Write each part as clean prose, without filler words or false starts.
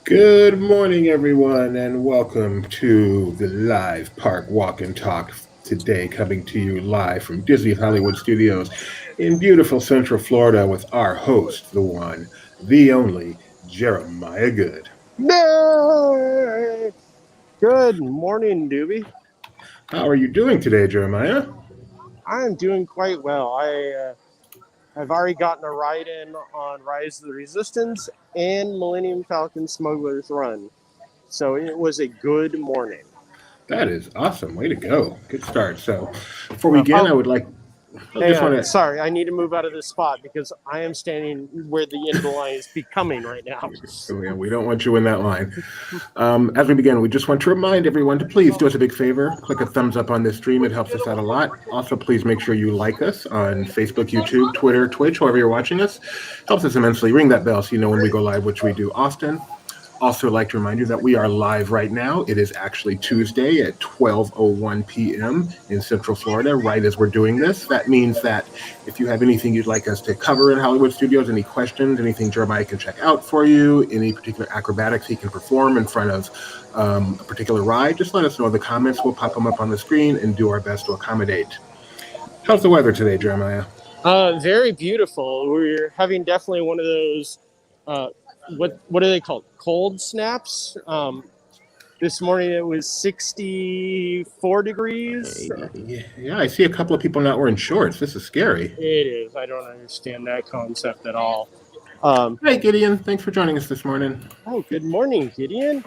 Good morning, everyone, and welcome to the live Park Walk and Talk today, coming to you live from Disney's Hollywood Studios in beautiful Central Florida with our host, the one, the only, Jeremiah Good. Nay! Good morning, Doobie. How are you doing today, Jeremiah? I'm doing quite well. I've already gotten a ride in on Rise of the Resistance and Millennium Falcon Smuggler's Run. So it was a good morning. That is awesome. Way to go. Good start. So, before we Uh, begin, oh, I hang just on. want to Sorry, I need to move out of this spot because I am standing where the end of the line is becoming right now. yeah, we don't want you in that line. As we begin, we just want to remind everyone to please do us a big favor. Click a thumbs up on this stream. It helps us out a lot. Also, please make sure you like us on Facebook, YouTube, Twitter, Twitch, however you're watching us. Helps us immensely. Ring that bell so you know when we go live, which we do often. Also, like to remind you that we are live right now. It is actually Tuesday at 12:01 p.m. in Central Florida, right as we're doing this. That means that if you have anything you'd like us to cover in Hollywood Studios, any questions, anything Jeremiah can check out for you, any particular acrobatics he can perform in front of a particular ride, just let us know in the comments. We'll pop them up on the screen and do our best to accommodate. How's the weather today, Jeremiah? Very beautiful. We're having definitely one of those. Uh, what are they called? Cold snaps. This morning it was 64 degrees. Yeah, I see a couple of people not wearing shorts. This is scary. It is. I don't understand that concept at all. Um, Hey, Gideon. Thanks for joining us this morning. oh, good morning, Gideon.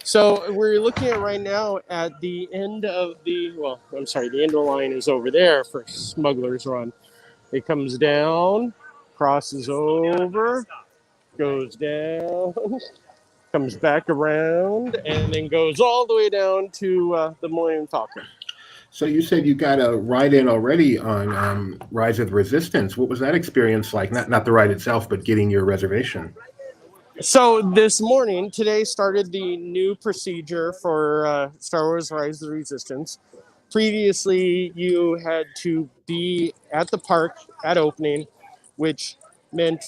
So we're looking at right now at the end of the end of the line is over there for Smuggler's Run. It comes down, crosses over, goes down, comes back around, and then goes all the way down to the Millennium Falcon. So you said you got a ride in already on Rise of the Resistance. What was that experience like? Not the ride itself, but getting your reservation. So this morning, today started the new procedure for Star Wars Rise of the Resistance. Previously, you had to be at the park at opening, which meant,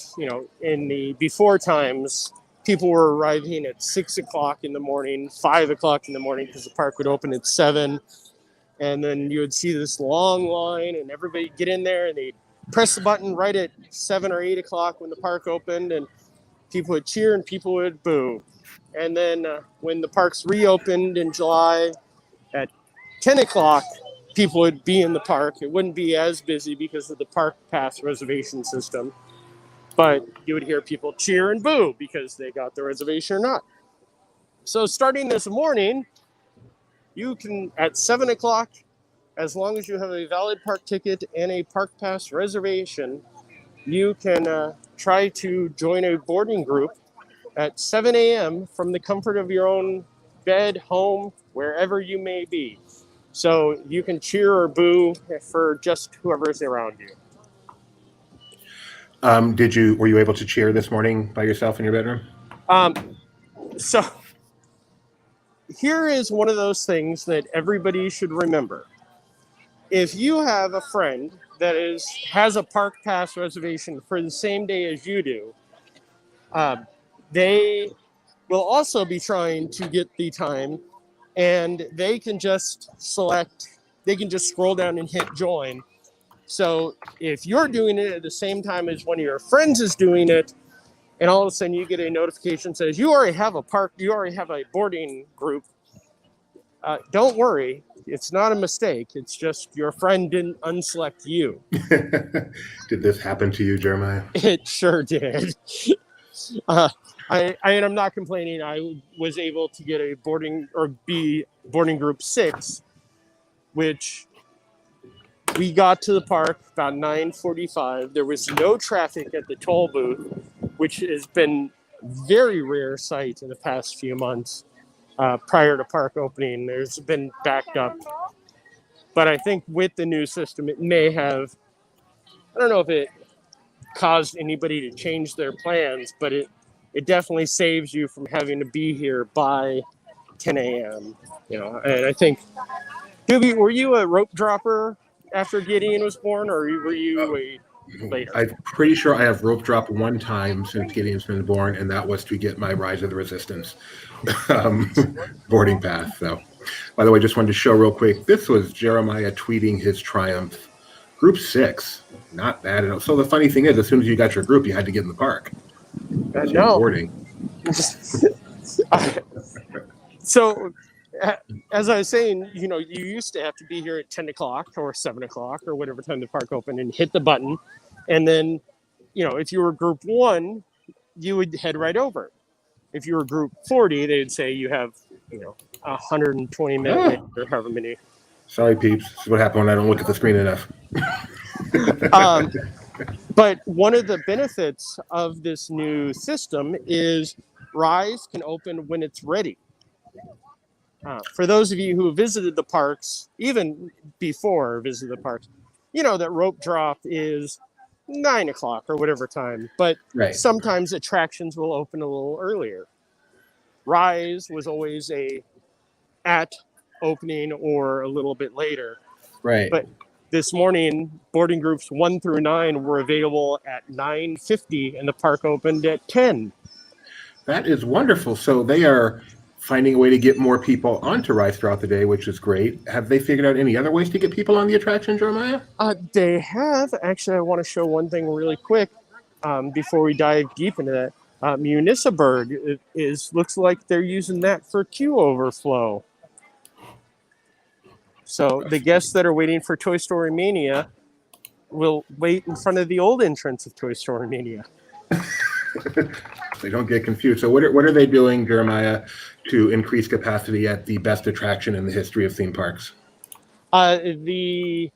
in the before times, people were arriving at 6 o'clock in the morning, 5 o'clock in the morning, because the park would open at 7. And then you would see this long line, and everybody get in there, and they'd press the button right at 7 or 8 o'clock when the park opened, and people would cheer and people would boo. And then when the parks reopened in July at 10 o'clock, people would be in the park. It wouldn't be as busy because of the park pass reservation system, but you would hear people cheer and boo because they got the reservation or not. So starting this morning, you can, at 7 o'clock, as long as you have a valid park ticket and a park pass reservation, you can try to join a boarding group at 7 a.m. from the comfort of your own bed, home, wherever you may be. So you can cheer or boo for just whoever's around you. Were you able to cheer this morning by yourself in your bedroom? So here is one of those things that everybody should remember. If you have a friend that has a park pass reservation for the same day as you do, they will also be trying to get the time, and they can just scroll down and hit join. So if you're doing it at the same time as one of your friends is doing it, and all of a sudden you get a notification that says you already have a boarding group, don't worry. It's not a mistake. It's just your friend didn't unselect you. Did this happen to you, Jeremiah? It sure did. I'm not complaining. I was able to get a boarding group 6, which we got to the park about 9:45. There was no traffic at the toll booth, which has been very rare sight in the past few months. Prior to park opening, there's been backed up. But I think with the new system, it may have, I don't know if it caused anybody to change their plans, but it definitely saves you from having to be here by 10 a.m. And I think, Doobie, were you a rope dropper after Gideon was born, or were you a later. I'm pretty sure I have rope drop one time since Gideon's been born, and that was to get my Rise of the Resistance um, boarding pass. So, by the way, just wanted to show real quick. This was Jeremiah tweeting his triumph. Group 6, not bad at all. So the funny thing is, as soon as you got your group, you had to get in the park. No. Boarding. So, as I was saying, you used to have to be here at 10 o'clock or 7 o'clock or whatever time the park opened and hit the button. And then, if you were group 1, you would head right over. If you were group 40, they'd say you have, 120 minutes or however many. Sorry, peeps. This is what happened when I don't look at the screen enough. But one of the benefits of this new system is Rise can open when it's ready. For those of you who visited the parks, even before visited the parks, you know that rope drop is 9 o'clock or whatever time. But sometimes attractions will open a little earlier. Rise was always at opening or a little bit later. Right. But this morning, boarding groups 1 through 9 were available at 9:50, and the park opened at 10. That is wonderful. So they are finding a way to get more people onto Rise throughout the day, which is great. Have they figured out any other ways to get people on the attraction, Jeremiah? They have. Actually, I want to show one thing really quick before we dive deep into that. Municeburg looks like they're using that for queue overflow. So the guests that are waiting for Toy Story Mania will wait in front of the old entrance of Toy Story Mania. They don't get confused. So what are they doing, Jeremiah, to increase capacity at the best attraction in the history of theme parks? Are we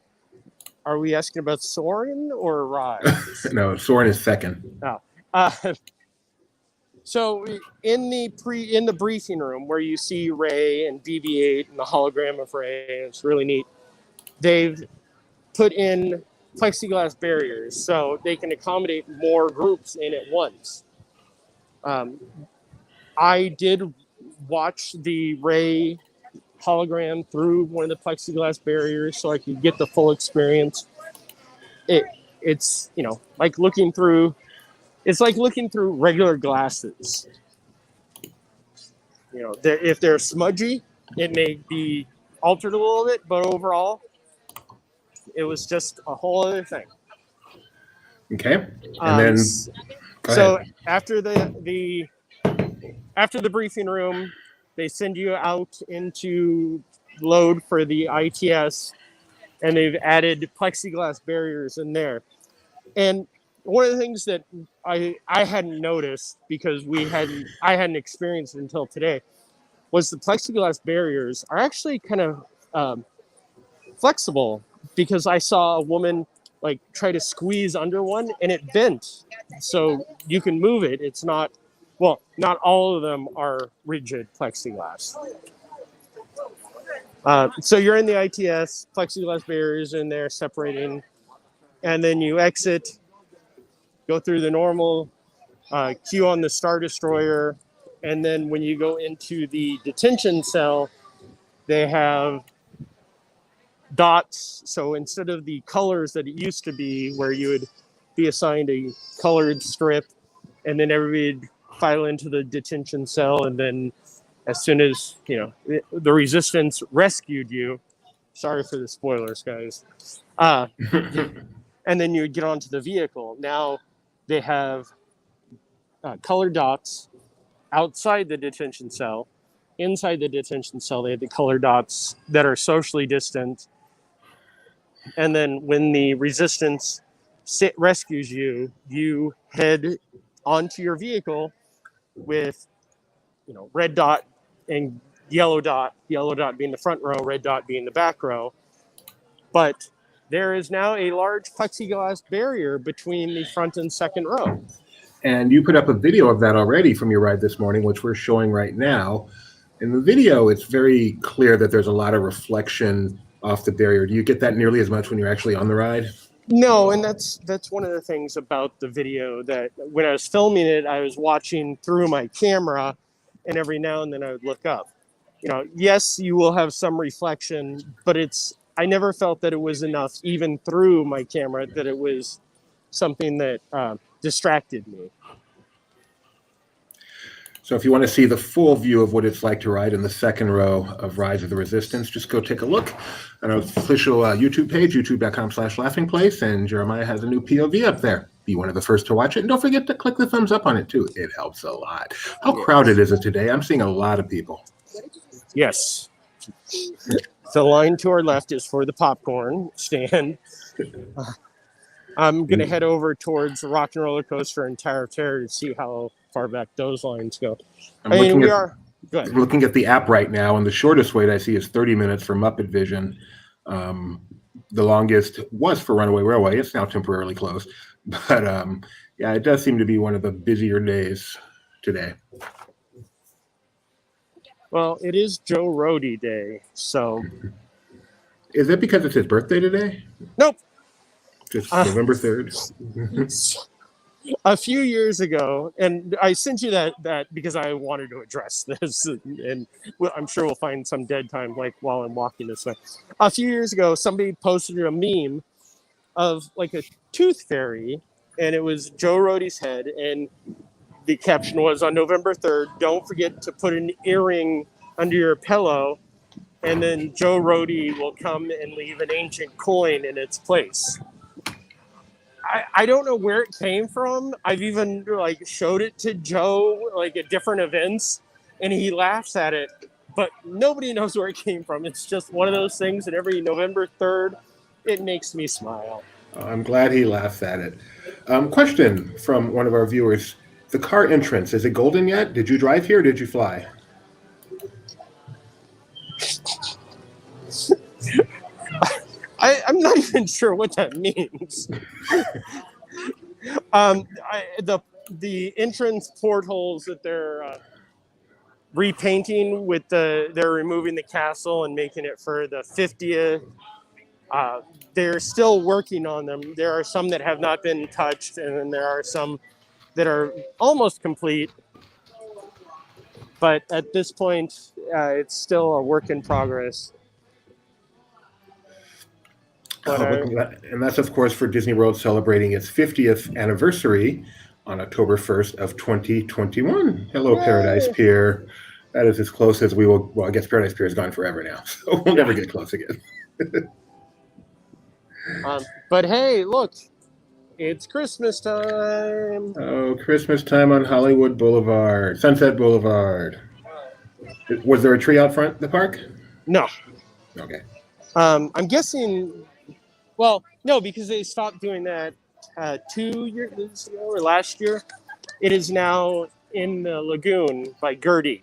asking about Soarin' or Rise? No, Soarin' is second. Oh. So in the briefing room where you see Ray and BB-8 and the hologram of Ray, it's really neat. They've put in plexiglass barriers so they can accommodate more groups in at once. I did watch the Ray hologram through one of the plexiglass barriers so I could get the full experience. It's like looking through. It's like looking through regular glasses. If they're smudgy, it may be altered a little bit, but overall, it was just a whole other thing. Okay, and then so after the briefing room, they send you out into load for the ITS, and they've added plexiglass barriers in there, and one of the things that I hadn't noticed because I hadn't experienced it until today was the plexiglass barriers are actually kind of flexible, because I saw a woman try to squeeze under one and it bent, so you can move it. It's not all of them are rigid plexiglass. So you're in the ITS, plexiglass barriers in there separating, and then you exit. Go through the normal queue on the Star Destroyer, and then when you go into the detention cell, they have dots. So instead of the colors that it used to be, where you would be assigned a colored strip, and then everybody would file into the detention cell, and then as soon as the Resistance rescued you, sorry for the spoilers, guys, and then you would get onto the vehicle. Now they have colored dots outside the detention cell. Inside the detention cell, they have the colored dots that are socially distant. And then when the Resistance rescues you, you head onto your vehicle with, red dot and yellow dot being the front row, red dot being the back row. But there is now a large plexiglass barrier between the front and second row. And you put up a video of that already from your ride this morning, which we're showing right now. In the video, it's very clear that there's a lot of reflection off the barrier. Do you get that nearly as much when you're actually on the ride? No, and that's one of the things about the video, that when I was filming it, I was watching through my camera, and every now and then I would look up. Yes, you will have some reflection, but I never felt that it was enough, even through my camera, that it was something that distracted me. So if you want to see the full view of what it's like to ride in the second row of Rise of the Resistance, just go take a look on our official YouTube page, youtube.com/laughingplace, and Jeremiah has a new POV up there. Be one of the first to watch it, and don't forget to click the thumbs up on it too. It helps a lot. How crowded is it today? I'm seeing a lot of people. Yes. The line to our left is for the popcorn stand. I'm going to head over towards Rock and Roller Coaster and Tower of Terror to see how far back those lines go. I'm looking at the app right now, and the shortest wait I see is 30 minutes for Muppet Vision. The longest was for Runaway Railway. It's now temporarily closed. But yeah, it does seem to be one of the busier days today. Well, it is Joe Rohde Day, so... Is it because it's his birthday today? Nope. Just November 3rd? A few years ago, and I sent you that because I wanted to address this, and I'm sure we'll find some dead time like while I'm walking this way. A few years ago, somebody posted a meme of like a tooth fairy, and it was Joe Rohde's head, and the caption was, on November 3rd, don't forget to put an earring under your pillow, and then Joe Rohde will come and leave an ancient coin in its place. I don't know where it came from. I've even like showed it to Joe like at different events, and he laughs at it, but nobody knows where it came from. It's just one of those things that every November 3rd, it makes me smile. I'm glad he laughs at it. Question from one of our viewers. The car entrance, is it golden yet? Did you drive here or did you fly? I'm not even sure what that means. The entrance portholes that they're repainting they're removing the castle and making it for the 50th. They're still working on them. There are some that have not been touched, and then there are some that are almost complete. But at this point, it's still a work in progress. And that's, of course, for Disney World celebrating its 50th anniversary on October 1st of 2021. Hello, Yay! Paradise Pier. That is as close as we will. Well, I guess Paradise Pier is gone forever now, so we'll never get close again. But hey, look, it's Christmas time. Oh, Christmas time on Hollywood Boulevard, Sunset Boulevard. Was there a tree out front the park? No. Okay. I'm guessing. Well, no, because they stopped doing that 2 years ago or last year. It is now in the lagoon by Gertie.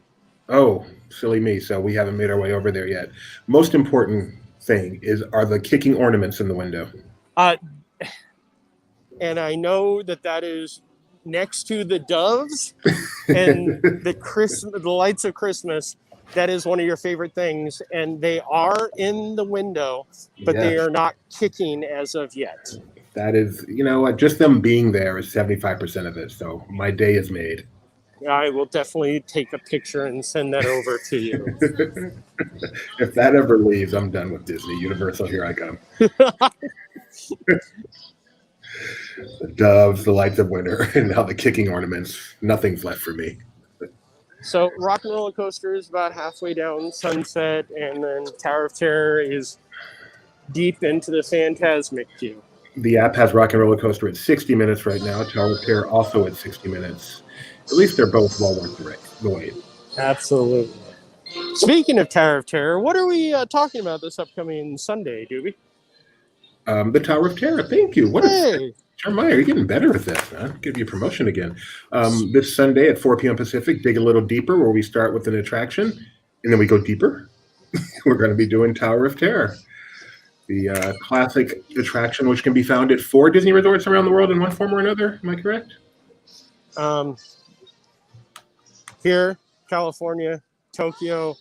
Oh, silly me. So we haven't made our way over there yet. Most important thing are the kicking ornaments in the window. And I know that is next to the doves and the lights of Christmas. That is one of your favorite things, and they are in the window, but yes, they are not kicking as of yet. That is, just them being there is 75% of it, so my day is made. I will definitely take a picture and send that over to you. If that ever leaves, I'm done with Disney. Universal, here I come. The doves, the lights of winter, and now the kicking ornaments. Nothing's left for me. So Rock and Roller Coaster is about halfway down Sunset, and then Tower of Terror is deep into the Phantasmic queue. The app has Rock and Roller Coaster at 60 minutes right now. Tower of Terror also at 60 minutes. At least they're both well worth the wait. Absolutely. Speaking of Tower of Terror, what are we talking about this upcoming Sunday, Doobie? The Tower of Terror. Thank you. Jeremiah, you're getting better at this, huh? Give you a promotion again. This Sunday at 4 p.m. Pacific, dig a little deeper, where we start with an attraction, and then we go deeper. We're going to be doing Tower of Terror, the classic attraction, which can be found at 4 Disney resorts around the world in one form or another. Am I correct? Here, California, Tokyo,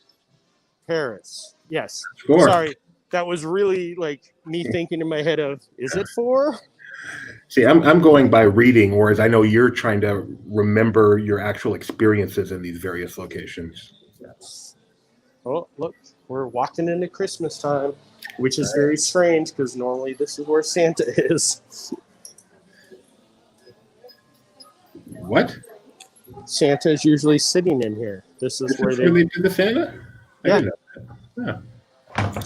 Paris. Yes. Sure. Sorry, that was really like me thinking in my head of, is it 4? See, I'm going by reading, whereas I know you're trying to remember your actual experiences in these various locations. Yes. Oh, look, we're walking into Christmas time, which is very strange because normally this is where Santa is. What? Santa's usually sitting in here. This is This where is they. where they did the Santa? I Yeah. didn't know that. Yeah.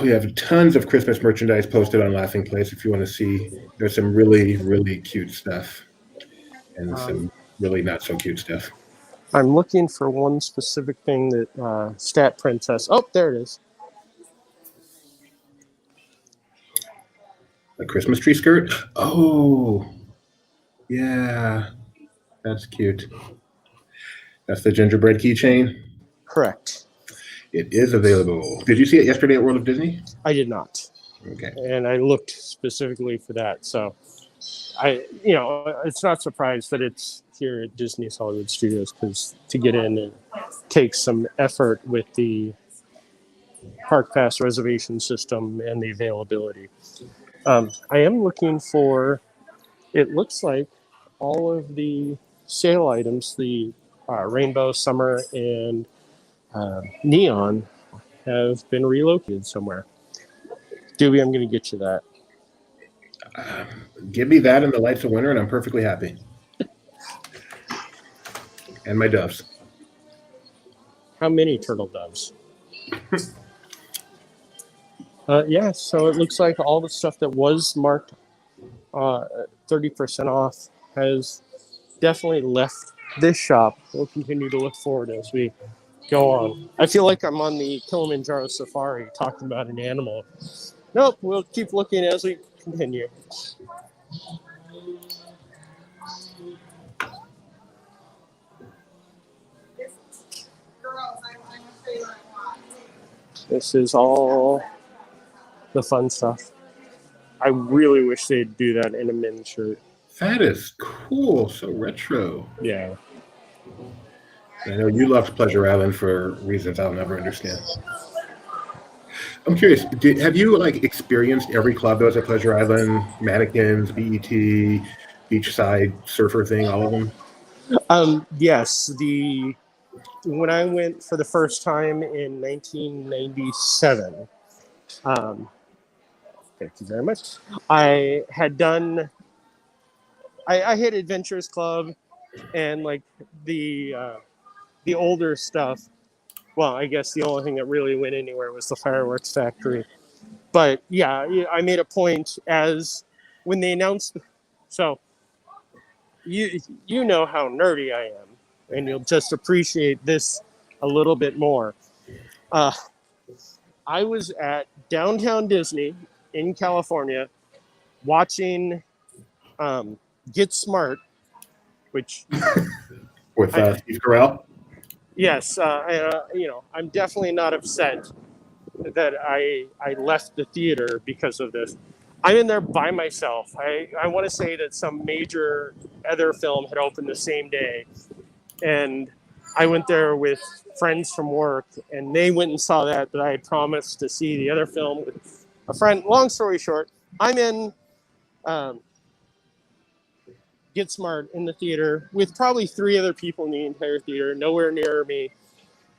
We have tons of Christmas merchandise posted on Laughing Place if you want to see. There's some really, really cute stuff and some really not so cute stuff. I'm looking for one specific thing that Stat Princess. Oh, there it is. A Christmas tree skirt? Oh, yeah. That's cute. That's the gingerbread keychain. Correct. It is available. Did you see it yesterday at World of Disney? I did not. Okay. And I looked specifically for that. So it's not surprised that it's here at Disney's Hollywood Studios, because to get in, it takes some effort with the Park Pass reservation system and the availability. I am looking for, it looks like all of the sale items, the Rainbow, Summer, and Neon, have been relocated somewhere. Doobie, I'm going to get you that. Give me that and the lights of winter, and I'm perfectly happy. And my doves. How many turtle doves? Yeah, so it looks like all the stuff that was marked 30% off has definitely left this shop. We'll continue to look forward as we go on. I feel like I'm on the Kilimanjaro Safari talking about an animal. Nope, we'll keep looking as we continue. This is all the fun stuff. I really wish they'd do that in a men's shirt. That is cool. So retro. Yeah. I know you loved Pleasure Island for reasons I'll never understand. I'm curious. Have you experienced every club that was at Pleasure Island? Mannequins, BET, Beachside Surfer thing, all of them? Yes. When I went for the first time in 1997, thank you very much. I had done. I hit Adventures Club, and the older stuff. Well, I guess the only thing that really went anywhere was the Fireworks Factory. But yeah, I made a point as when they announced. So you know how nerdy I am, and you'll just appreciate this a little bit more. I was at Downtown Disney in California watching Get Smart, which With Steve Carell? yes, I'm definitely not upset that I left the theater because of this. I'm in there by myself. I want to say that some major other film had opened the same day, and I went there with friends from work, and they went and saw that, but I had promised to see the other film with a friend. Long story short, I'm in Get Smart in the theater with probably 3 other people in the entire theater, nowhere near me,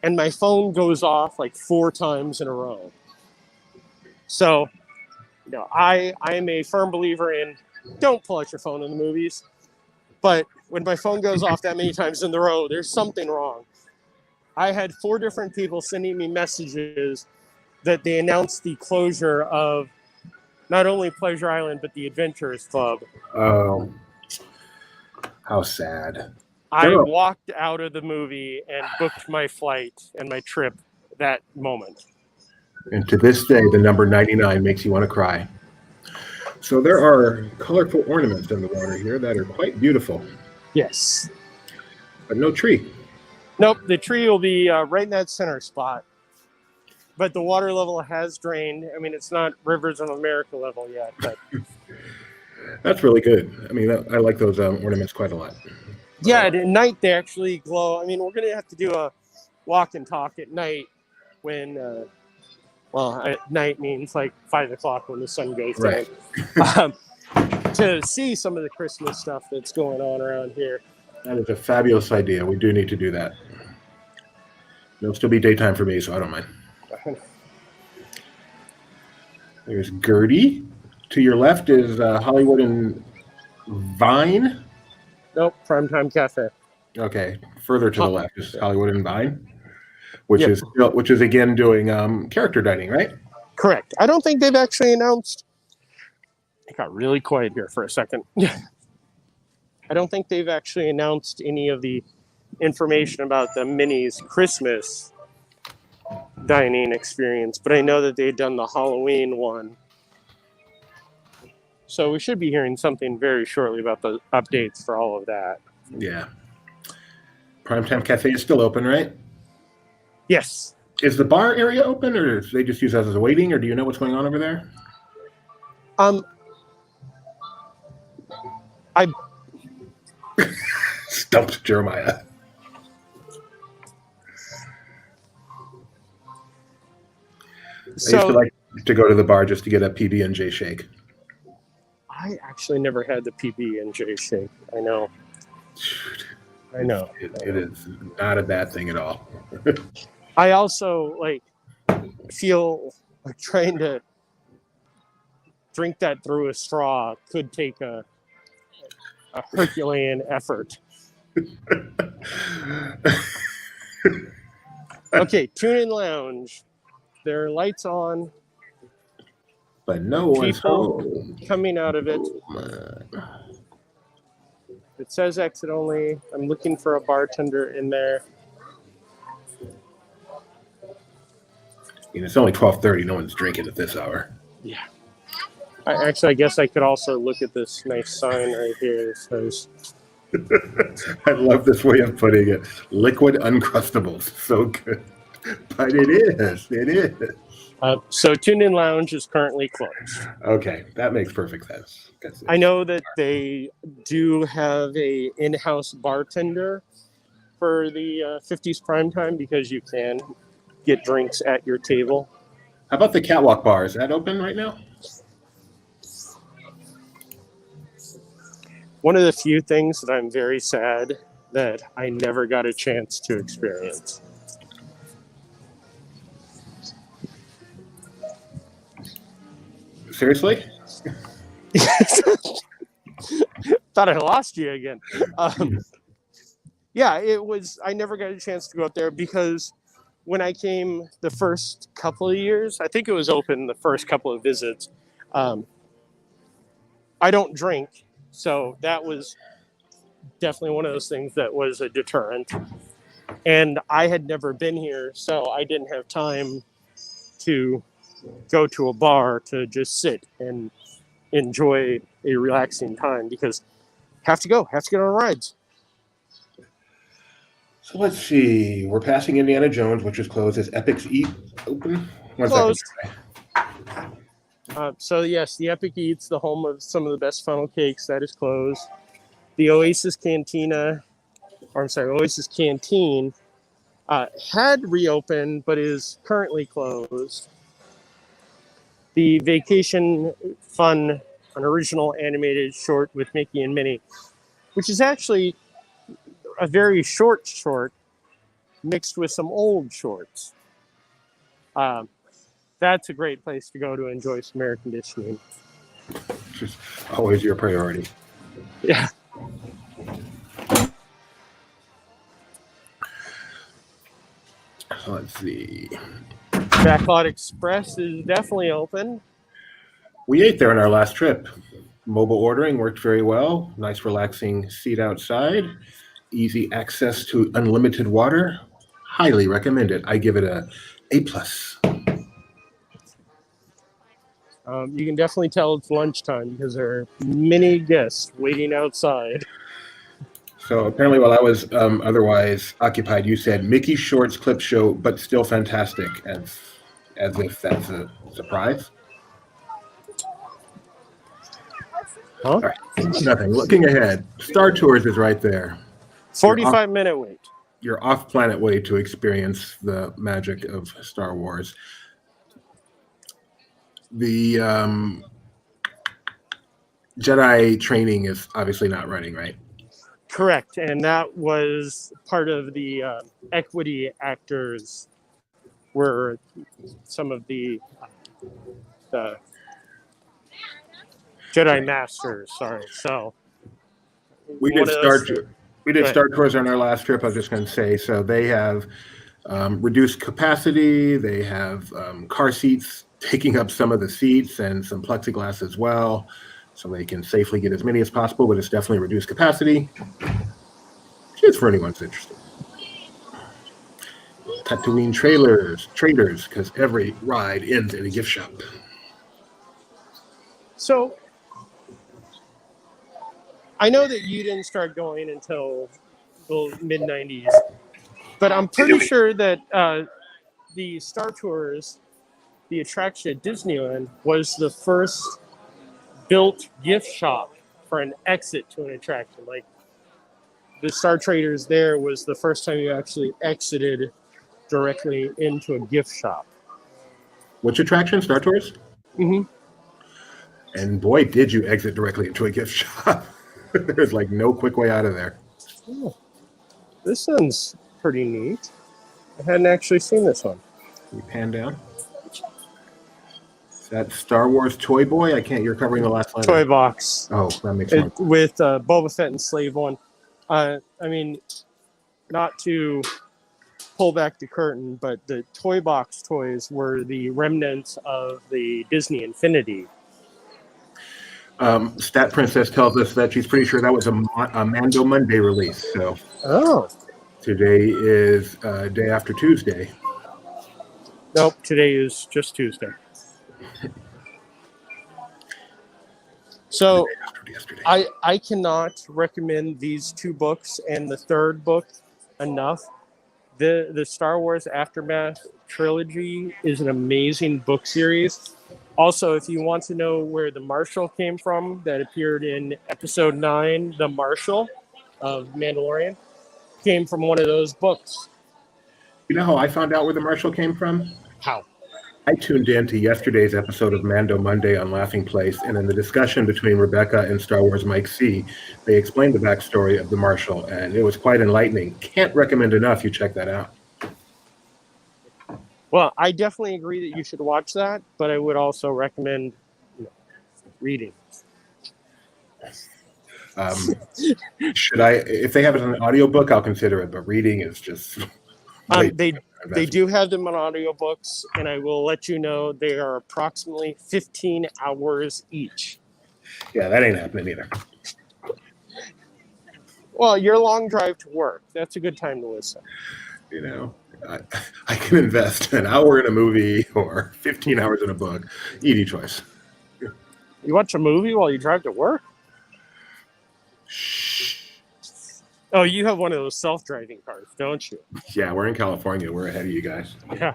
and my phone goes off 4 times in a row. So, I am a firm believer in don't pull out your phone in the movies, but when my phone goes off that many times in a row, there's something wrong. I had 4 different people sending me messages that they announced the closure of not only Pleasure Island, but the Adventurers Club. Oh, how sad. I walked out of the movie and booked my flight and my trip that moment. And to this day, the number 99 makes you want to cry. So there are colorful ornaments in the water here that are quite beautiful. Yes. But no tree. Nope, the tree will be right in that center spot. But the water level has drained. I mean, it's not Rivers of America level yet. But that's really good. I mean, I like those ornaments quite a lot. Yeah, at night they actually glow. I mean, we're going to have to do a walk and talk at night when, at night means 5 o'clock when the sun goes down. Right. To see some of the Christmas stuff that's going on around here. That is a fabulous idea. We do need to do that. It'll still be daytime for me, so I don't mind. There's Gertie. To your left is Hollywood and Vine. Nope, Primetime Cafe. Okay, further to the left is Hollywood and Vine, which Yep. is again doing character dining, right? Correct. I don't think they've actually announced. It got really quiet here for a second. I don't think they've actually announced any of the information about the Minis Christmas dining experience, but I know that they've done the Halloween one. So we should be hearing something very shortly about the updates for all of that. Yeah. Primetime Cafe is still open, right? Yes. Is the bar area open, or do they just use that as a waiting, or do you know what's going on over there? I Stumped Jeremiah. I used to like to go to the bar just to get a PB&J shake. I actually never had the PB&J shake. I know. I know. It is not a bad thing at all. I also feel like trying to drink that through a straw could take a Herculean effort. Okay, Tune In Lounge. There are lights on. But no one's People home. coming out of it. It says exit only. I'm looking for a bartender in there. It's only 12:30. No one's drinking at this hour. Yeah. I guess I could also look at this nice sign right here. It says, I love this way of putting it. Liquid Uncrustables. So good. But it is. It is. So Tune In Lounge is currently closed. Okay, that makes perfect sense. I know that they do have a in-house bartender for the 50s primetime because you can get drinks at your table. How about the Catwalk Bar? Is that open right now? One of the few things that I'm very sad that I never got a chance to experience. Seriously? Thought I lost you again. Yeah, it was. I never got a chance to go up there because when I came the first couple of years, I think it was open the first couple of visits. I don't drink, so that was definitely one of those things that was a deterrent. And I had never been here, so I didn't have time to go to a bar to just sit and enjoy a relaxing time because have to get on rides. So let's see. We're passing Indiana Jones, which is closed. Is Epic's Eat open? Closed. So yes, the Epic Eats, the home of some of the best funnel cakes, that is closed. The Oasis Canteen had reopened but is currently closed. The Vacation Fun, an original animated short with Mickey and Minnie, which is actually a very short mixed with some old shorts. That's a great place to go to enjoy some air conditioning. Just always your priority. Yeah. So let's see. Backlot Express is definitely open. We ate there on our last trip. Mobile ordering worked very well. Nice relaxing seat outside. Easy access to unlimited water. Highly recommend it. I give it a A+. You can definitely tell it's lunchtime because there are many guests waiting outside. So apparently while I was otherwise occupied, you said Mickey Shorts clip show, but still fantastic, as if that's a surprise. Huh? All right. Nothing. Looking ahead, Star Tours is right there. 45-minute wait. Your off-planet way to experience the magic of Star Wars. The Jedi training is obviously not running, right? Correct, and that was part of the equity actors were some of the Jedi Masters. Sorry, so We one did of Star those. we did Star Tours on our last trip. I was just going to say, so they have reduced capacity. They have car seats taking up some of the seats and some plexiglass as well, so they can safely get as many as possible. But it's definitely reduced capacity. It's for anyone who's interested. Tatooine traders, because every ride ends in a gift shop. So I know that you didn't start going until the mid '90s, but I'm pretty sure that the Star Tours, the attraction at Disneyland, was the first built gift shop for an exit to an attraction. Like the Star Traders there was the first time you actually exited directly into a gift shop. Which attraction? Star Tours? Mm-hmm. And boy, did you exit directly into a gift shop. There's like no quick way out of there. Oh, this sounds pretty neat. I hadn't actually seen this one. Can you pan down? Is that Star Wars Toy Boy? I can't. You're covering the last letter. Toy box. Oh, that makes sense. With Boba Fett and Slave One. I mean, not to pull back the curtain, but the toy box toys were the remnants of the Disney Infinity. Stat Princess tells us that she's pretty sure that was a Mando Monday release. So today is day after Tuesday. Nope, today is just Tuesday. So I cannot recommend these two books and the third book enough. The Star Wars Aftermath trilogy is an amazing book series. Also, if you want to know where the Marshal came from, that appeared in episode 9, The Marshal of Mandalorian, came from one of those books. You know how I found out where the Marshal came from? How? I tuned in to yesterday's episode of Mando Monday on Laughing Place, and in the discussion between Rebecca and Star Wars Mike C., they explained the backstory of the Marshal, and it was quite enlightening. Can't recommend enough you check that out. Well, I definitely agree that you should watch that, but I would also recommend reading. Should I, if they have it in an audiobook, I'll consider it, but reading is just... They do have them on audiobooks, and I will let you know they are approximately 15 hours each. Yeah, that ain't happening either. Well, your long drive to work, that's a good time to listen. You know, I can invest an hour in a movie or 15 hours in a book. Easy choice. You watch a movie while you drive to work? Shh. Oh, you have one of those self-driving cars, don't you? Yeah, we're in California. We're ahead of you guys. Yeah.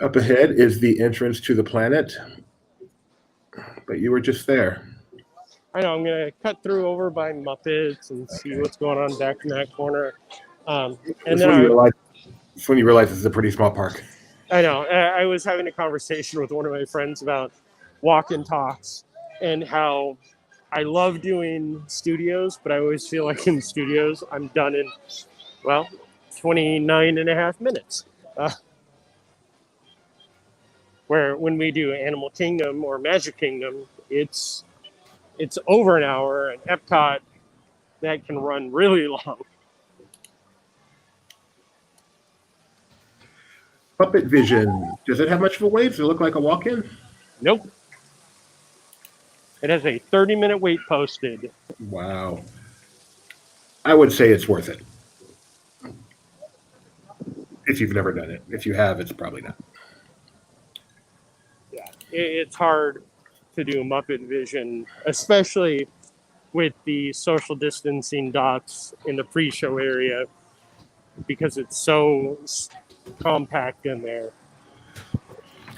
Up ahead is the entrance to the planet, but you were just there. I know. I'm going to cut through over by Muppets and see what's going on back in that corner. And then when you realize this is a pretty small park. I know. I was having a conversation with one of my friends about walk-in talks and how I love doing studios, but I always feel like in studios, I'm done in, 29 and a half minutes. Where when we do Animal Kingdom or Magic Kingdom, it's over an hour, and Epcot, that can run really long. Puppet Vision. Does it have much of a wait? Does it look like a walk-in? Nope. It has a 30-minute wait posted. Wow. I would say it's worth it. If you've never done it. If you have, it's probably not. Yeah. It's hard to do Muppet Vision, especially with the social distancing dots in the pre-show area, because it's so compact in there.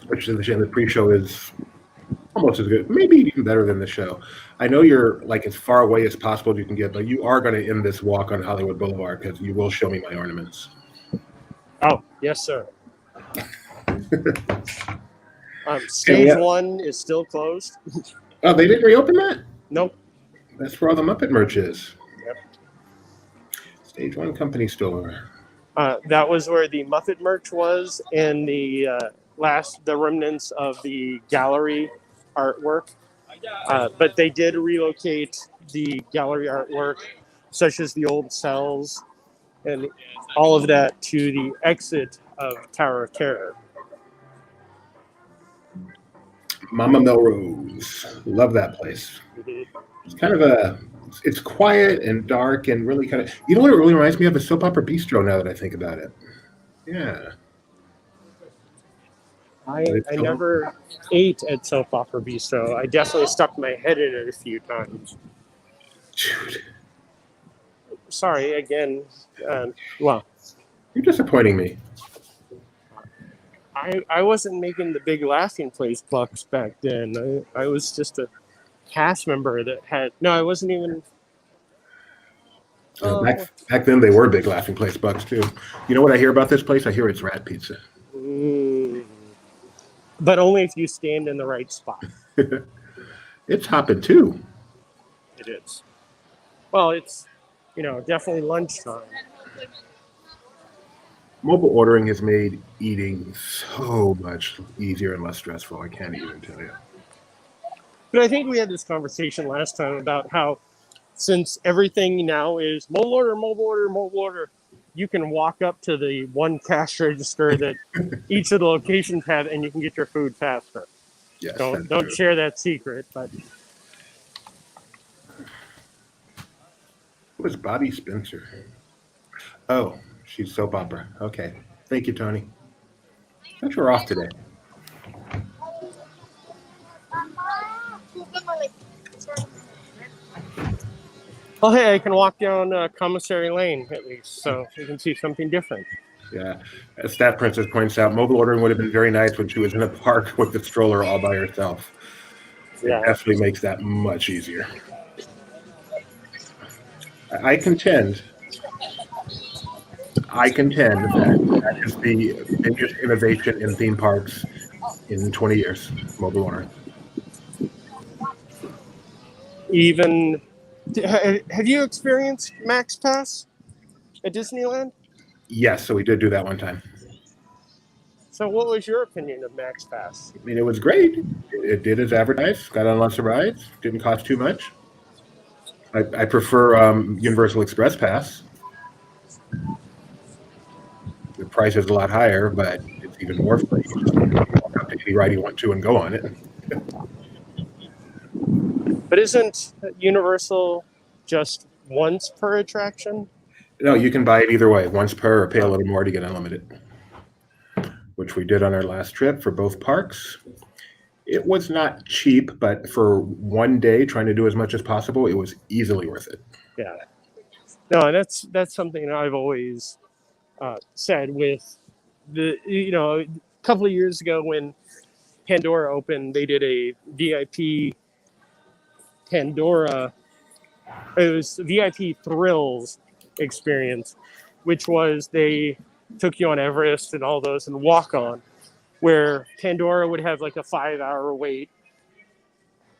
Which is the shame. The pre-show is almost as good, maybe even better than the show. I know you're like as far away as possible as you can get, but you are going to end this walk on Hollywood Boulevard because you will show me my ornaments. Oh, yes, sir. Stage 1 is still closed. Oh, they didn't reopen that? Nope. That's where all the Muppet merch is. Yep. Stage 1 company store. That was where the Muppet merch was, and the remnants of the gallery artwork But they did relocate the gallery artwork, such as the old cells and all of that, to the exit of Tower of Terror. Mama Melrose. Love that place. It's kind of it's quiet and dark and really kind of, you know what it really reminds me of? A soap opera bistro now that I think about it. Yeah. I never ate at Soap Opera Bistro. I definitely stuck my head in it a few times. Dude, Sorry, again. Well, you're disappointing me. I wasn't making the big Laughing Place bucks back then. I was just a cast member that had... No, I wasn't even... Back then, they were big Laughing Place bucks, too. You know what I hear about this place? I hear it's rat pizza. But only if you stand in the right spot. It's hopping, too. It is. Well, it's, definitely lunchtime. Mobile ordering has made eating so much easier and less stressful. I can't even tell you. But I think we had this conversation last time about how, since everything now is mobile order, you can walk up to the one cash register that each of the locations have, and you can get your food faster. Yes, don't share that secret, but... Who was Bobby Spencer? Oh, she's soap opera. Okay. Thank you, Tony. I thought you were off today. Oh, hey, I can walk down Commissary Lane, at least, so you can see something different. Yeah. As Staff Princess points out, mobile ordering would have been very nice when she was in a park with the stroller all by herself. Yeah. It definitely makes that much easier. I contend that is the biggest innovation in theme parks in 20 years, mobile ordering. Even... Have you experienced Max Pass at Disneyland? Yes, so we did do that one time. So what was your opinion of Max Pass? I mean, it was great. It did as advertised, got on lots of rides, didn't cost too much. I prefer Universal Express Pass. The price is a lot higher, but it's even more free. You just walk up to any ride you want to and go on it. But isn't Universal just once per attraction? No, you can buy it either way, once per or pay a little more to get unlimited, which we did on our last trip for both parks. It was not cheap, but for one day trying to do as much as possible, it was easily worth it. Yeah. No, and that's something I've always said with the, a couple of years ago when Pandora opened, they did a VIP Pandora, it was VIP Thrills experience, which was they took you on Everest and all those and walk on, where Pandora would have like a 5-hour wait.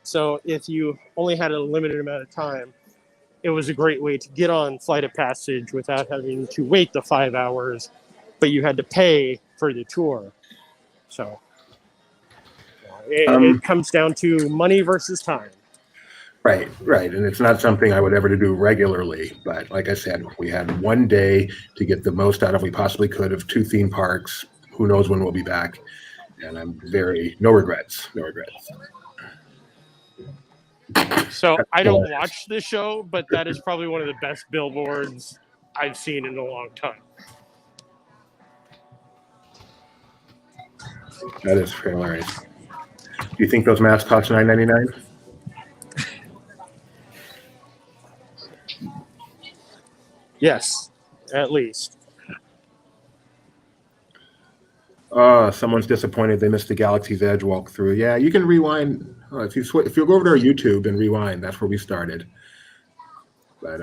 So if you only had a limited amount of time, it was a great way to get on Flight of Passage without having to wait the 5 hours, but you had to pay for the tour. So it comes down to money versus time. Right. And it's not something I would ever do regularly. But like I said, we had one day to get the most out of we possibly could of 2 theme parks. Who knows when we'll be back. And I'm no regrets. So I don't watch the show, but that is probably one of the best billboards I've seen in a long time. That is hilarious. Do you think those masks cost $9.99? Yes, at least. Someone's disappointed they missed the Galaxy's Edge walkthrough. Yeah, you can rewind. If you go over to our YouTube and rewind, that's where we started. But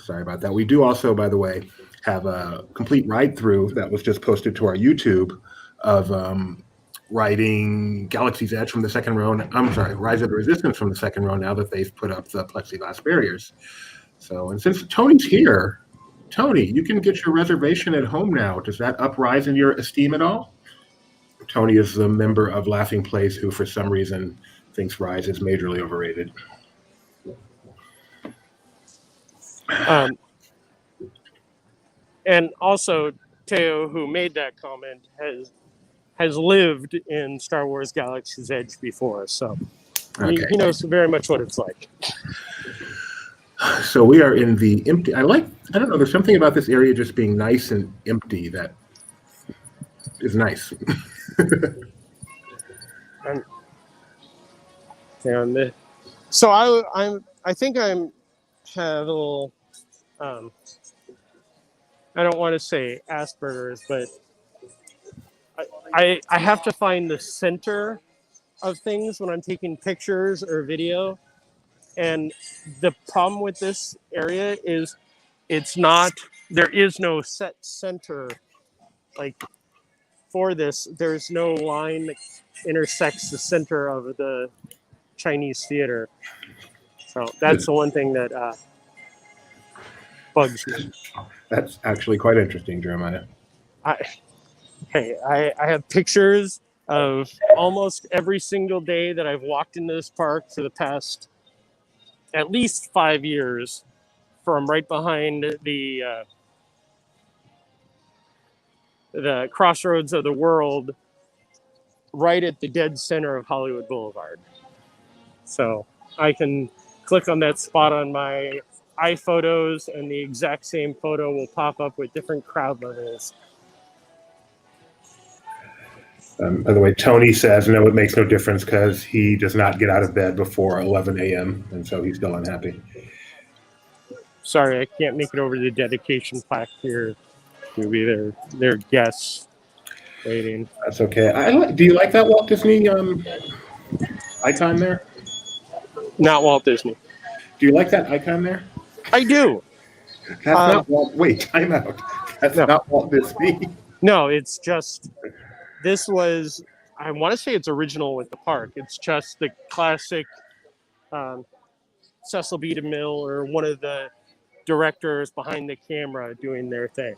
sorry about that. We do also, by the way, have a complete ride through that was just posted to our YouTube of riding Galaxy's Edge from the second row. I'm sorry, Rise of the Resistance from the second row now that they've put up the plexiglass barriers. So, and since Tony's here, Tony, you can get your reservation at home now. Does that uprise in your esteem at all? Tony is the member of Laughing Place who, for some reason, thinks Rise is majorly overrated. And also, Teo, who made that comment, has lived in Star Wars Galaxy's Edge before, so Okay. he knows very much what it's like. So we are in the empty. I don't know. There's something about this area just being nice and empty that is nice. So I think I'm have a little. I don't want to say Asperger's, but I have to find the center of things when I'm taking pictures or video. And the problem with this area is there is no set center like for this. There's no line that intersects the center of the Chinese theater. So that's the one thing that bugs me. That's actually quite interesting, Jeremiah. I have pictures of almost every single day that I've walked into this park for the past at least 5 years, from right behind the crossroads of the world, right at the dead center of Hollywood Boulevard. So I can click on that spot on my iPhotos, and the exact same photo will pop up with different crowd levels. By the way, Tony says, no, it makes no difference because he does not get out of bed before 11 a.m., and so he's still unhappy. Sorry, I can't make it over the dedication plaque here. You'll be their guests waiting. That's okay. Do you like that Walt Disney icon there? Not Walt Disney. Do you like that icon there? I do. That's not Walt. Wait, time out. That's not Walt Disney. No, it's just, this was, I want to say it's original with the park. It's just the classic Cecil B. DeMille or one of the directors behind the camera doing their thing.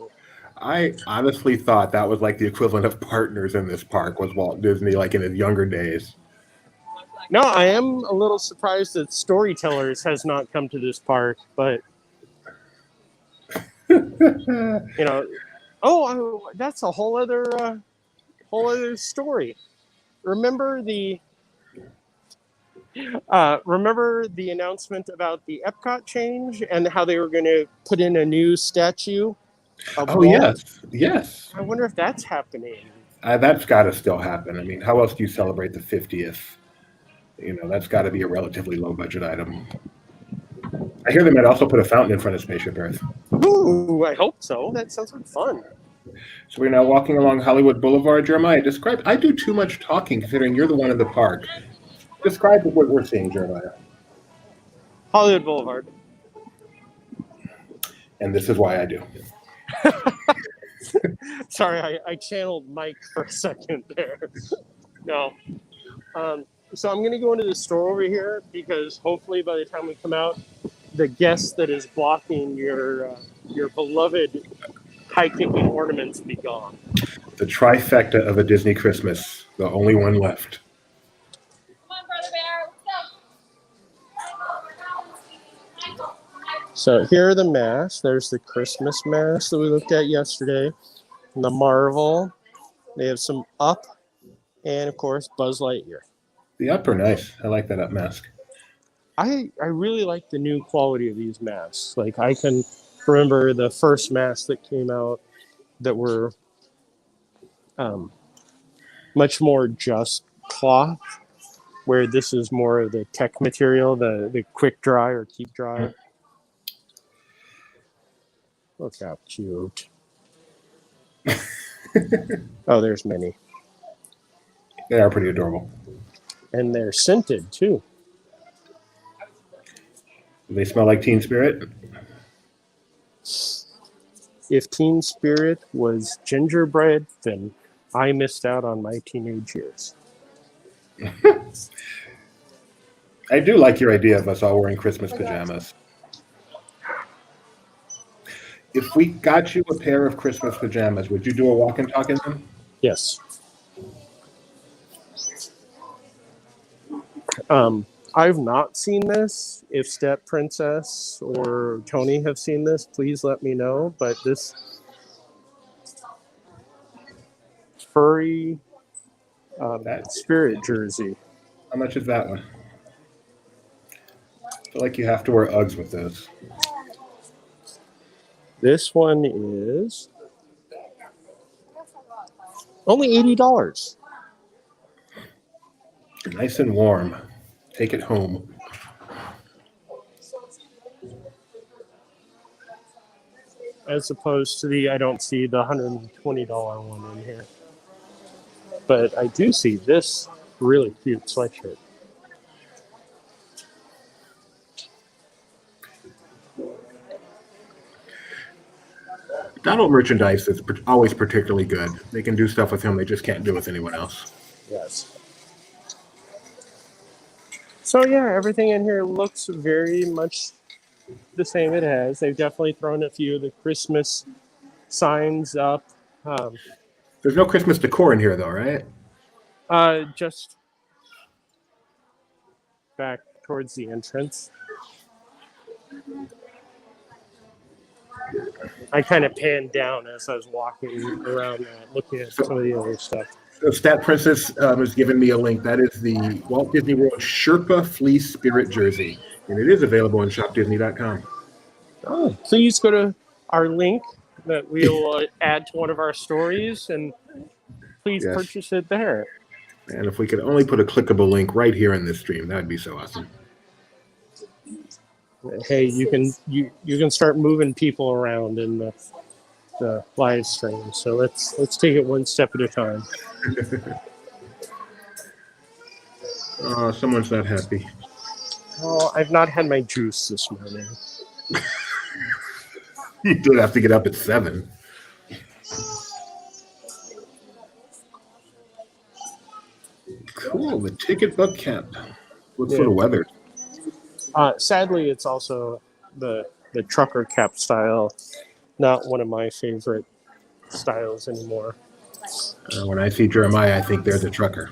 I honestly thought that was like the equivalent of Partners in this park was Walt Disney, like in his younger days. No, I am a little surprised that Storytellers has not come to this park, but that's a whole other story. Remember the announcement about the Epcot change and how they were going to put in a new statue of Walt? Yes. I wonder if that's happening. That's got to still happen. I mean, how else do you celebrate the 50th? That's got to be a relatively low budget item. I hear they might also put a fountain in front of Spaceship Earth. Ooh, I hope so. That sounds like fun. So we're now walking along Hollywood Boulevard. Jeremiah, I do too much talking considering you're the one in the park. Describe what we're seeing, Jeremiah. Hollywood Boulevard. And this is why I do. Sorry, I channeled Mike for a second there. No. So I'm going to go into the store over here because hopefully by the time we come out, the guest that is blocking your beloved high-kicking ornaments be gone. The trifecta of a Disney Christmas, the only one left. Come on, Brother Bear, let's go. So here are the masks. There's the Christmas mask that we looked at yesterday. And the Marvel. They have some Up. And, of course, Buzz Lightyear. The Up are nice. I like that Up mask. I really like the new quality of these masks. Like, I can remember the first masks that came out that were much more just cloth, where this is more of the tech material, the quick dry or keep dry. Look how cute. Oh, there's many. They are pretty adorable. And they're scented, too. Do they smell like Teen Spirit? If Teen Spirit was gingerbread, then I missed out on my teenage years. I do like your idea of us all wearing Christmas pajamas. If we got you a pair of Christmas pajamas, would you do a walk and talk in them? Yes. I've not seen this. If Step Princess or Tony have seen this, please let me know. But this furry spirit jersey. How much is that one? I feel like you have to wear Uggs with those. This one is only $80. Nice and warm. Take it home. As opposed to I don't see the $120 one in here. But I do see this really cute sweatshirt. Donald merchandise is always particularly good. They can do stuff with him they just can't do with anyone else. Yes. So yeah, everything in here looks very much the same it has. They've definitely thrown a few of the Christmas signs up. There's no Christmas decor in here, though, right? Just back towards the entrance. I kind of panned down as I was walking around looking at some of the other stuff. So Stat Princess has given me a link. That is the Walt Disney World Sherpa Fleece Spirit Jersey, and it is available on shopdisney.com. Oh, please go to our link that we'll add to one of our stories, and please purchase it there. And if we could only put a clickable link right here in this stream, that would be so awesome. Hey, you can start moving people around in the live stream. So let's take it one step at a time. Oh, someone's not happy. Oh, I've not had my juice this morning. You did have to get up at 7. Cool, the ticket book camp. What sort of weather? Sadly, it's also the trucker cap style. Not one of my favorite styles anymore. When I see Jeremiah, I think there's a trucker.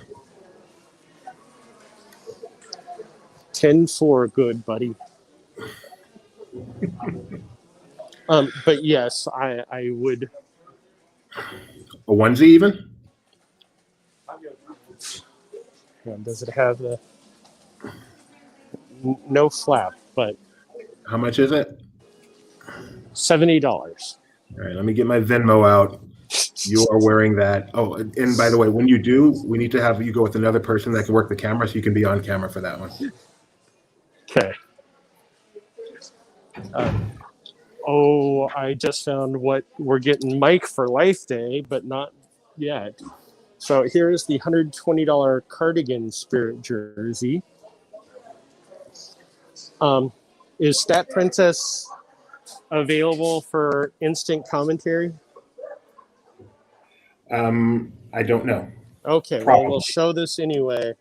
10-4, good buddy. But yes, I would. A onesie even? Does it have the no flap? But how much is it? $70. All right, let me get my Venmo out. You are wearing that. Oh, and by the way, when you do, we need to have you go with another person that can work the camera so you can be on camera for that one. Okay. I just found what we're getting Mike for Life Day, but not yet. So here's the $120 cardigan spirit jersey. Is Stat Princess available for instant commentary? I don't know. Okay, well, we'll show this anyway.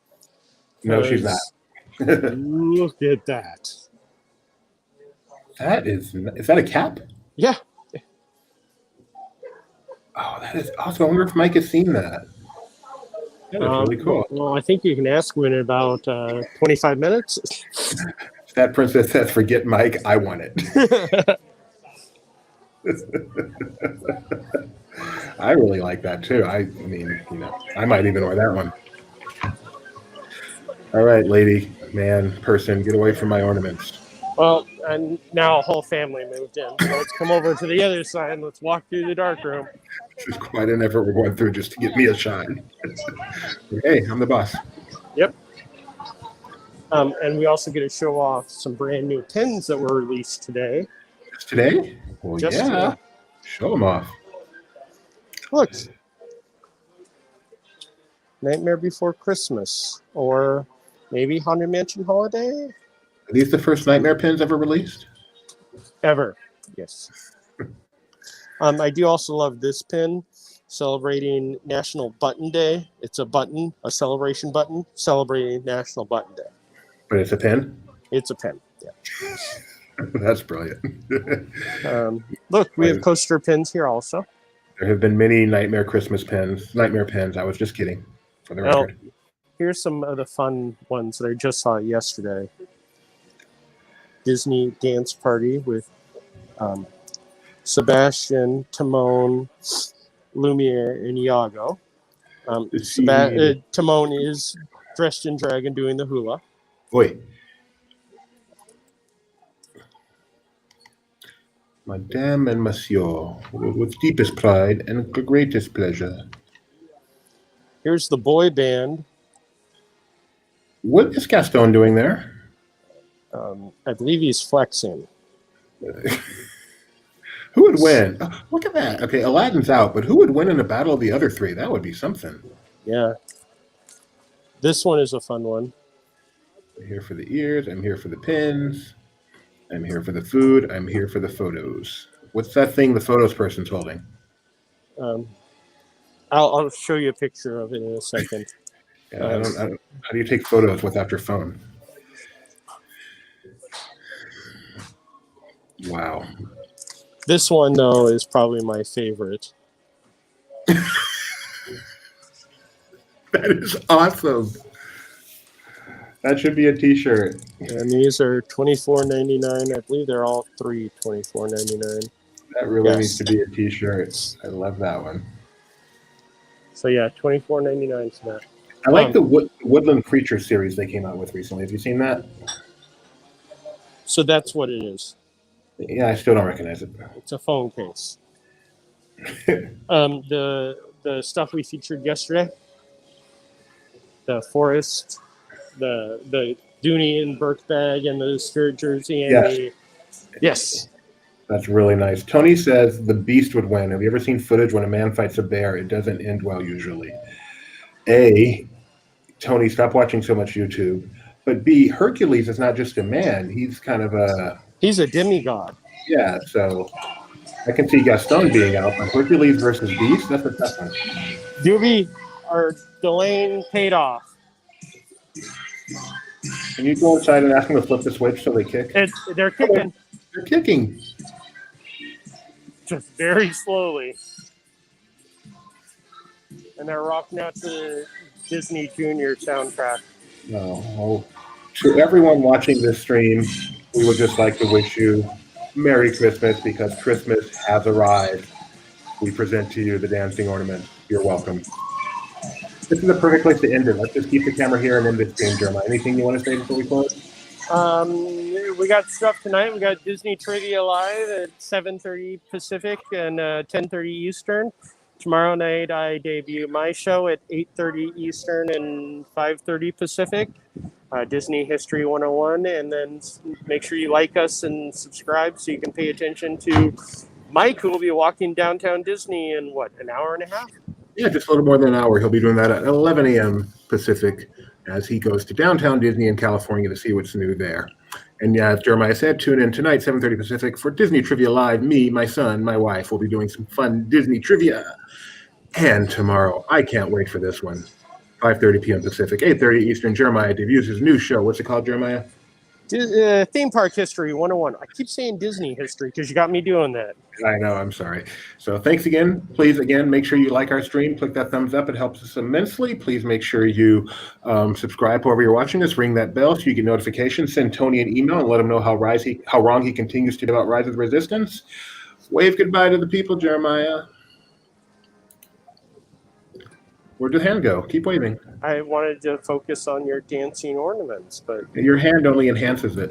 No, she's not. Look at that. Is that a cap? Yeah. Oh, that is awesome. I wonder if Mike has seen that. That is really cool. Well, I think you can ask him in about 25 minutes. That princess says, "Forget Mike, I want it." I really like that too. I mean, I might even wear that one. All right, lady, man, person, get away from my ornaments. Well, and now a whole family moved in. So let's come over to the other side and let's walk through the dark room. This is quite an effort we're going through just to get me a shine. Hey, I'm the boss. Yep. And we also get to show off some brand new pins that were released today. Just today? Well, Just yeah. today. Show them off. Look. Nightmare Before Christmas. Or maybe Haunted Mansion Holiday? Are these the first Nightmare pins ever released? Ever, yes. I do also love this pin, celebrating National Button Day. It's a button, a celebration button, celebrating National Button Day. But it's a pin? It's a pin, yeah. That's brilliant. Look, we have coaster pins here also. There have been many Nightmare Christmas pins, Nightmare pins. I was just kidding, for the record. Here's some of the fun ones that I just saw yesterday. Disney dance party with Sebastian, Timon, Lumiere, and Iago. Timon is dressed in drag and doing the hula. Oi. Madame and Monsieur, with deepest pride and greatest pleasure. Here's the boy band. What is Gaston doing there? I believe he's flexing. Who would win? Oh, look at that. Okay, Aladdin's out, but who would win in a battle of the other three? That would be something. Yeah. This one is a fun one. I'm here for the ears. I'm here for the pins. I'm here for the food. I'm here for the photos. What's that thing the photos person's holding? I'll show you a picture of it in a second. Yeah, how do you take photos without your phone? Wow. This one, though, is probably my favorite. That is awesome. That should be a t-shirt. And these are $24.99. I believe they're all three $24.99. That really needs to be a t-shirt. I love that one. So yeah, $24.99 for that. I like the Woodland Creature series they came out with recently. Have you seen that? So that's what it is. Yeah, I still don't recognize it. It's a phone case. The stuff we featured yesterday, the forest, the Dooney and Burke bag, and the spirit jersey, and yes. That's really nice. Tony says the beast would win. Have you ever seen footage when a man fights a bear? It doesn't end well usually. A, Tony, stop watching so much YouTube. But B, Hercules is not just a man. He's kind of a... He's a demigod. Yeah, so I can see Gaston being out, but Hercules versus Beast, that's a tough one. Doobie or Delane paid off. Can you go inside and ask them to flip the switch so they kick? They're kicking. They're kicking. Just very slowly. And they're rocking out to the Disney Junior soundtrack. Oh, to everyone watching this stream, we would just like to wish you Merry Christmas because Christmas has arrived. We present to you the dancing ornament. You're welcome. This is the perfect place to end it. Let's just keep the camera here and end this stream, Jeremiah. Anything you want to say before we close? We got stuff tonight. We got Disney Trivia Live at 7:30 Pacific and 10:30 Eastern. Tomorrow night, I debut my show at 8:30 Eastern and 5:30 Pacific, Disney History 101. And then make sure you like us and subscribe so you can pay attention to Mike, who will be walking downtown Disney in, an hour and a half? Yeah, just a little more than an hour. He'll be doing that at 11 a.m. Pacific as he goes to downtown Disney in California to see what's new there. And yeah, as Jeremiah said, tune in tonight, 7:30 Pacific, for Disney Trivia Live. Me, my son, my wife will be doing some fun Disney trivia. And tomorrow, I can't wait for this one. 5:30 p.m. Pacific, 8:30 Eastern. Jeremiah debuts his new show. What's it called, Jeremiah? Theme Park History 101. I keep saying Disney History because you got me doing that. I know, I'm sorry. So thanks again. Please, again, make sure you like our stream. Click that thumbs up. It helps us immensely. Please make sure you subscribe wherever you're watching us. Ring that bell so you get notifications. Send Tony an email and let him know how wrong he continues to do about Rise of the Resistance. Wave goodbye to the people, Jeremiah. Where'd the hand go? Keep waving. I wanted to focus on your dancing ornaments, but Your hand only enhances it.